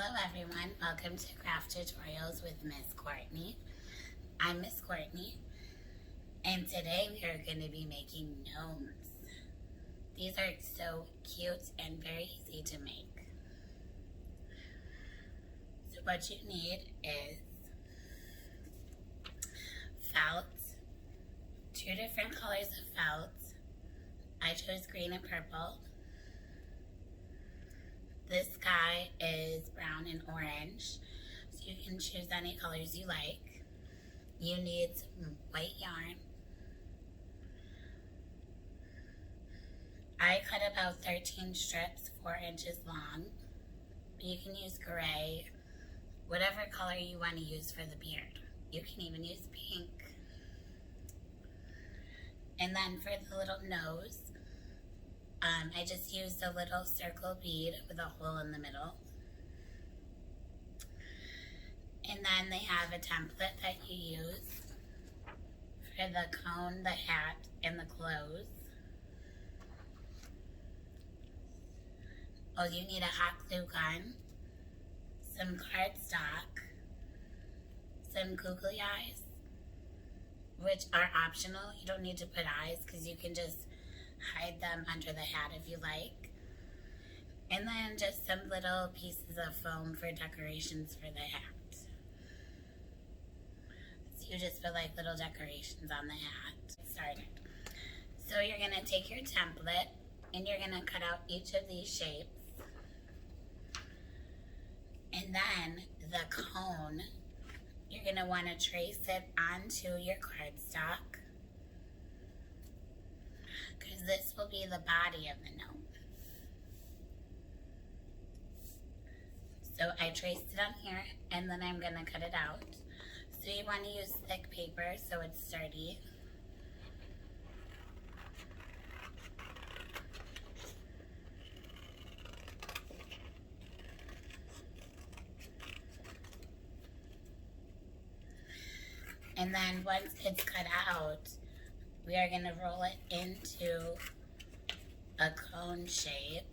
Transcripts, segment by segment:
Hello everyone, welcome to Craft Tutorials with Miss Courtney. I'm Miss Courtney, and today we are going to be making gnomes. These are so cute and very easy to make. So what you need is felt, 2 different colors of felt. I chose green and purple. This sky is brown and orange, so you can choose any colors you like. You need some white yarn. I cut about 13 strips, 4 inches long. You can use gray, whatever color you want to use for the beard. You can even use pink. And then for the little nose, I just used a little circle bead with a hole in the middle. And then they have a template that you use for the cone, the hat, and the clothes. Oh, you need a hot glue gun, some cardstock, some googly eyes, which are optional. You don't need to put eyes because you can just hide them under the hat if you like. And then just some little pieces of foam for decorations for the hat. So you just put like little decorations on the hat. Get started. So you're going to take your template and you're going to cut out each of these shapes. And then the cone, you're going to want to trace it onto your cardstock, because this will be the body of the gnome. So I traced it on here, and then I'm going to cut it out. So you want to use thick paper so it's sturdy. And then once it's cut out, we are going to roll it into a cone shape.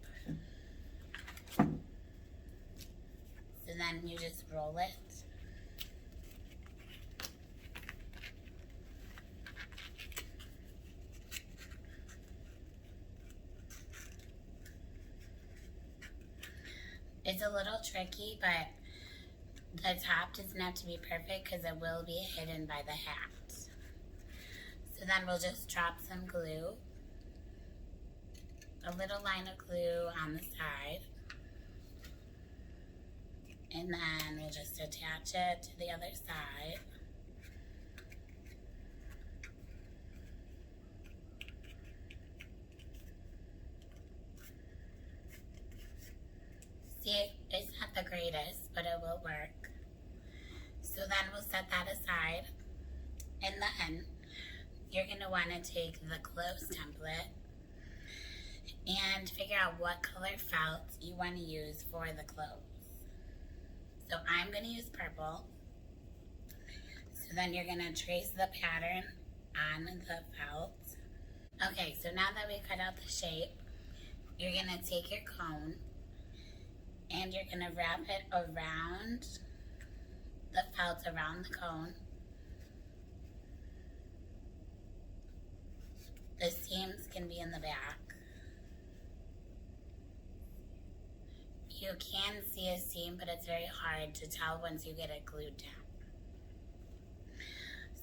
So then you just roll it. It's a little tricky, but the top doesn't have to be perfect because it will be hidden by the hat. So then we'll just drop some glue, a little line of glue on the side, and then we'll just attach it to the other side. See, it's not the greatest, but it will work. So then we'll set that aside, and then you're going to want to take the clothes template and figure out what color felt you want to use for the clothes. So I'm going to use purple. So then you're going to trace the pattern on the felt. Okay, so now that we cut out the shape, you're going to take your cone and you're going to wrap it around the felt, around the cone. The seams can be in the back. You can see a seam, but it's very hard to tell once you get it glued down.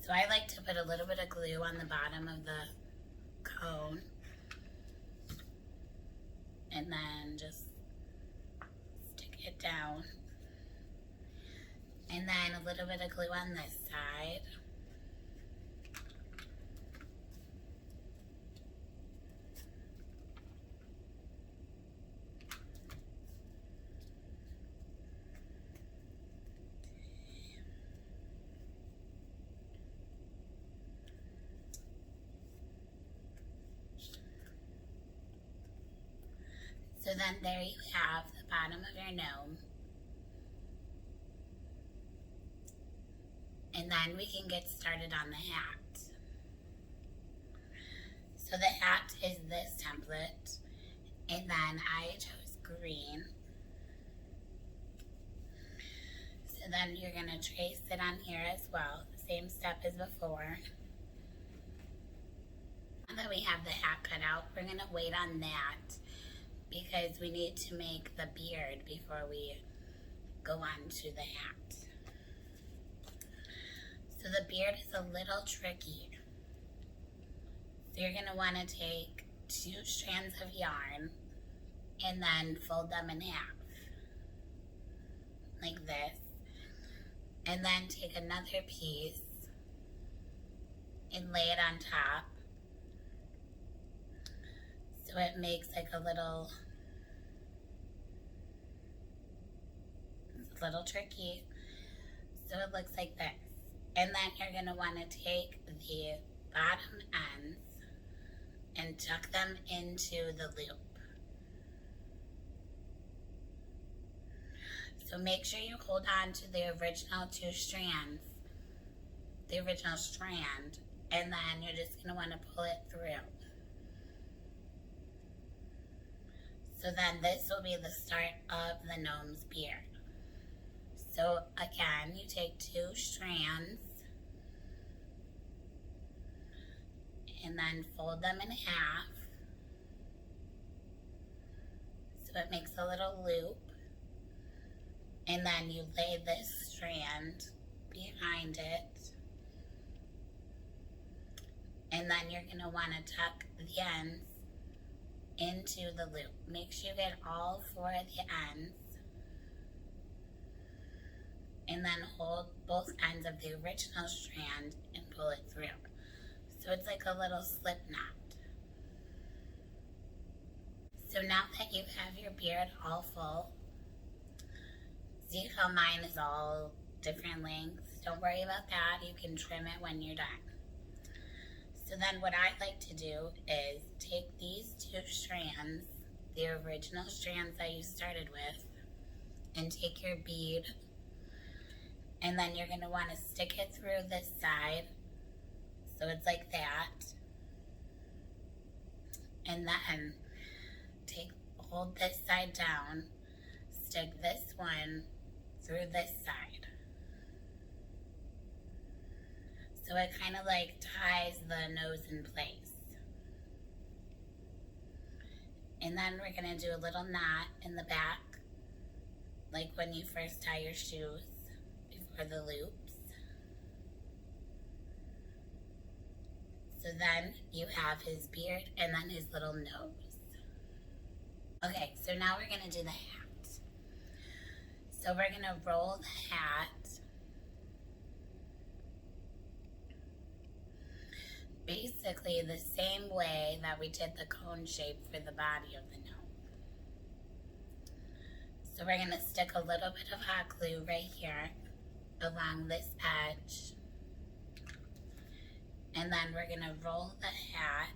So I like to put a little bit of glue on the bottom of the cone and then just stick it down. And then a little bit of glue on this side. So then there you have the bottom of your gnome. And then we can get started on the hat. So the hat is this template, and then I chose green. So then you're going to trace it on here as well, the same step as before. Now that we have the hat cut out, we're going to wait on that because we need to make the beard before we go on to the hat. So the beard is a little tricky. So you're going to want to take 2 strands of yarn and then fold them in half, like this. And then take another piece and lay it on top. So it makes like a little, it's a little tricky. So it looks like this. And then you're going to want to take the bottom ends and tuck them into the loop. So make sure you hold on to the original 2 strands, the original strand, and then you're just going to want to pull it through. So then this will be the start of the gnome's beard. So again, you take 2 strands and then fold them in half. So it makes a little loop. And then you lay this strand behind it. And then you're going to want to tuck the ends into the loop. Make sure you get all 4 of the ends. And then hold both ends of the original strand and pull it through. So it's like a little slip knot. So now that you have your beard all full, see how mine is all different lengths? Don't worry about that. You can trim it when you're done. So then what I like to do is take these 2 strands, the original strands that you started with, and take your bead, and then you're going to want to stick it through this side. So it's like that. And then hold this side down, stick this one through this side. So it kind of like ties the nose in place. And then we're going to do a little knot in the back, like when you first tie your shoes before the loops. So then you have his beard and then his little nose. Okay, so now we're going to do the hat. So we're going to roll the hat basically the same way that we did the cone shape for the body of the gnome. So we're going to stick a little bit of hot glue right here along this edge. And then we're going to roll the hat.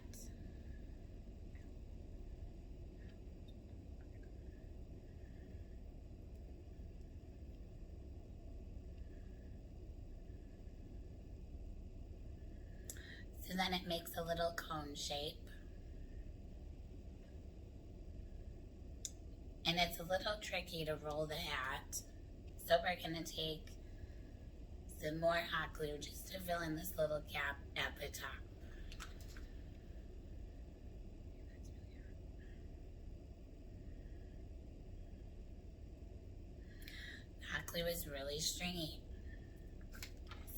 So then it makes a little cone shape. And it's a little tricky to roll the hat. So we're going to take some more hot glue just to fill in this little gap at the top. Hot glue is really stringy.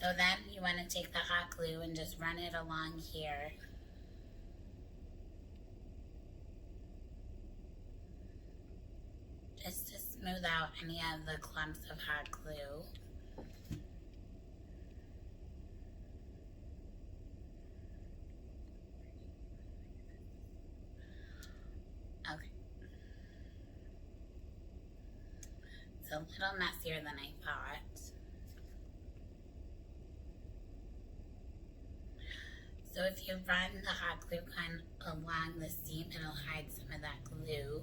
So then you want to take the hot glue and just run it along here. Just to smooth out any of the clumps of hot glue. Okay. It's a little messier than I thought. So if you run the hot glue gun along the seam, it'll hide some of that glue.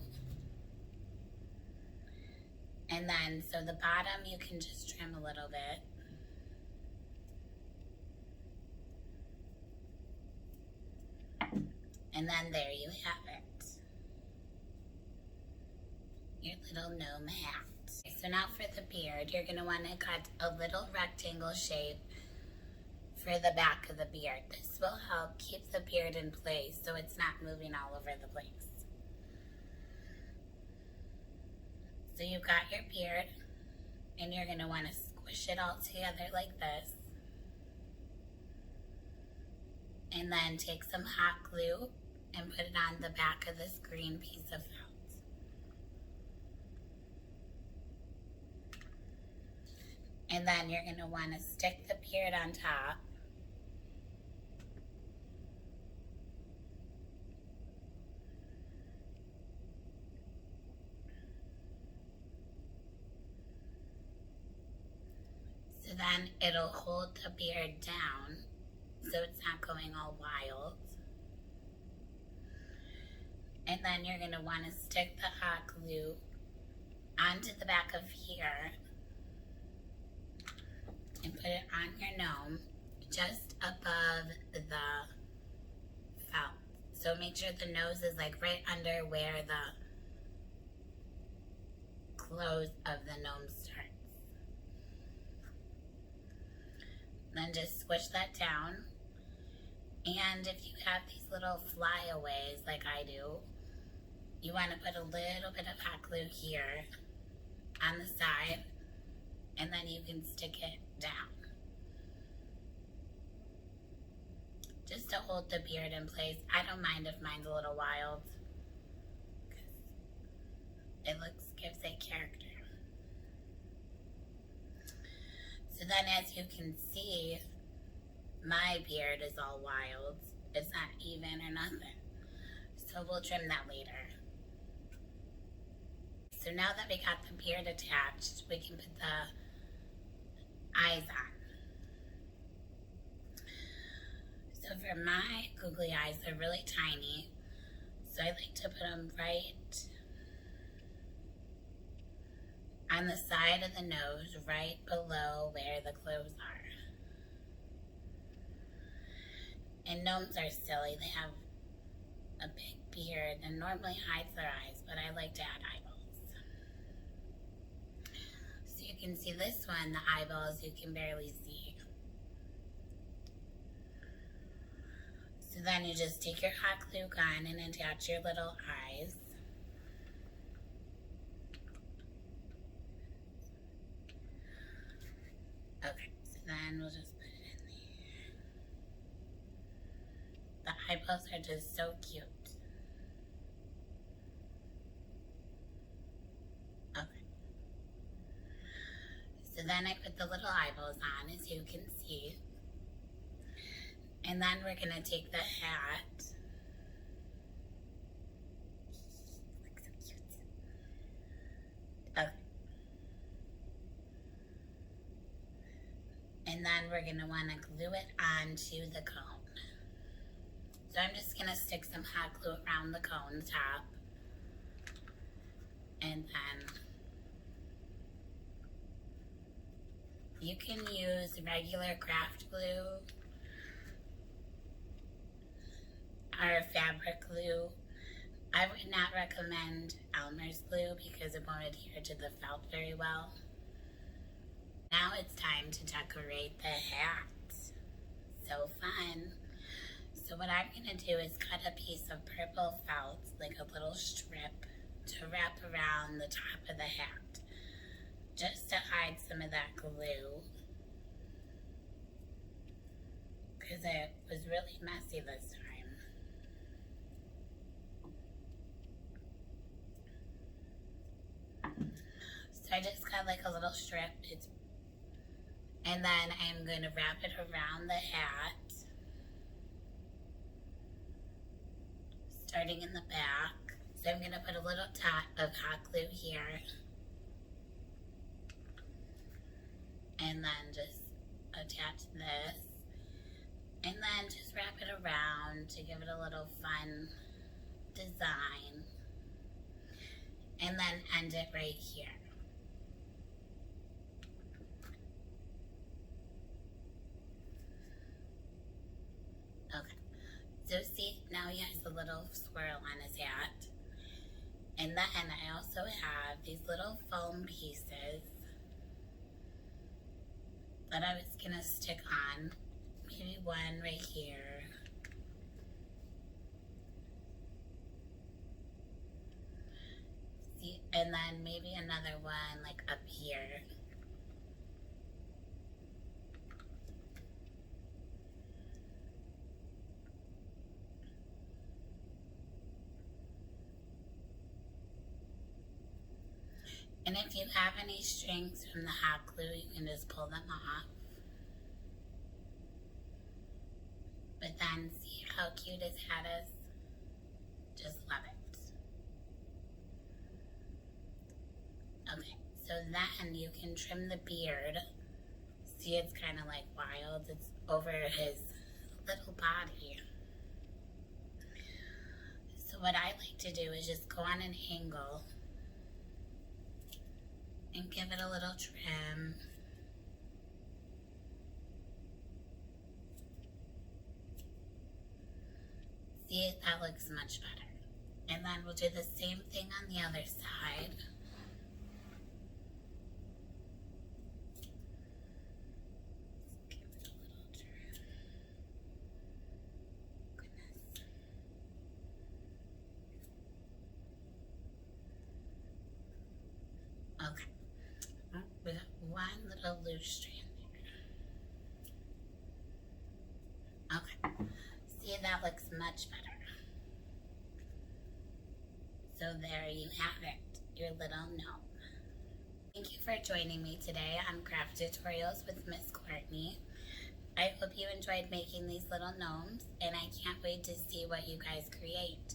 And then, so the bottom, you can just trim a little bit. And then there you have it. Your little gnome hat. So now for the beard, you're gonna wanna cut a little rectangle shape for the back of the beard. This will help keep the beard in place so it's not moving all over the place. So you've got your beard, and you're gonna wanna squish it all together like this. And then take some hot glue and put it on the back of this green piece of felt. And then you're gonna wanna stick the beard on top. So then it'll hold the beard down so it's not going all wild. And then you're gonna wanna stick the hot glue onto the back of here and put it on your gnome just above the felt. So make sure the nose is like right under where the close of the gnome starts. Then just squish that down. And if you have these little flyaways like I do, you want to put a little bit of hot glue here on the side, and then you can stick it down. Just to hold the beard in place. I don't mind if mine's a little wild, because it gives it character. So then as you can see, my beard is all wild. It's not even or nothing. So we'll trim that later. So now that we got the beard attached, we can put the eyes on. So for my googly eyes, they're really tiny. So I like to put them right on the side of the nose, right below where the clothes are. And gnomes are silly. They have a big beard and normally hides their eyes, but I like to add eyeballs. So you can see this one, the eyeballs you can barely see. So then you just take your hot glue gun and attach your little eyes. Okay, so then we'll just put it in there. The eyeballs are just so cute. Okay. So then I put the little eyeballs on, as you can see. And then we're gonna take the hat. Looks so cute. Okay. And then we're gonna wanna glue it onto the cone. So I'm just gonna stick some hot glue around the cone top. And then you can use regular craft glue or fabric glue. I would not recommend Elmer's glue because it won't adhere to the felt very well. Now it's time to decorate the hat. So fun. So what I'm gonna do is cut a piece of purple felt, like a little strip, to wrap around the top of the hat, just to hide some of that glue, because it was really messy this time. So I just got like a little strip, and then I'm going to wrap it around the hat, starting in the back. So I'm going to put a little dot of hot glue here, and then just attach this, and then just wrap it around to give it a little fun design, and then end it right here. Okay, so see, now he has a little swirl on his hat. And then I also have these little foam pieces that I was gonna stick on. Maybe one right here. See, and then maybe another one like up here. And if you have any strings from the hot glue, you can just pull them off. But then see how cute his hat is? Just love it. Okay, so then you can trim the beard. See, it's kind of like wild. It's over his little body. So what I like to do is just go on an angle and give it a little trim. See, that looks much better. And then we'll do the same thing on the other side. Give it a little trim. Goodness. Okay. We got one little loose strand there. Okay. See, that looks much better. So there you have it, your little gnome. Thank you for joining me today on Craft Tutorials with Miss Courtney. I hope you enjoyed making these little gnomes, and I can't wait to see what you guys create.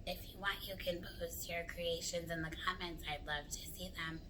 If you want, you can post your creations in the comments. I'd love to see them.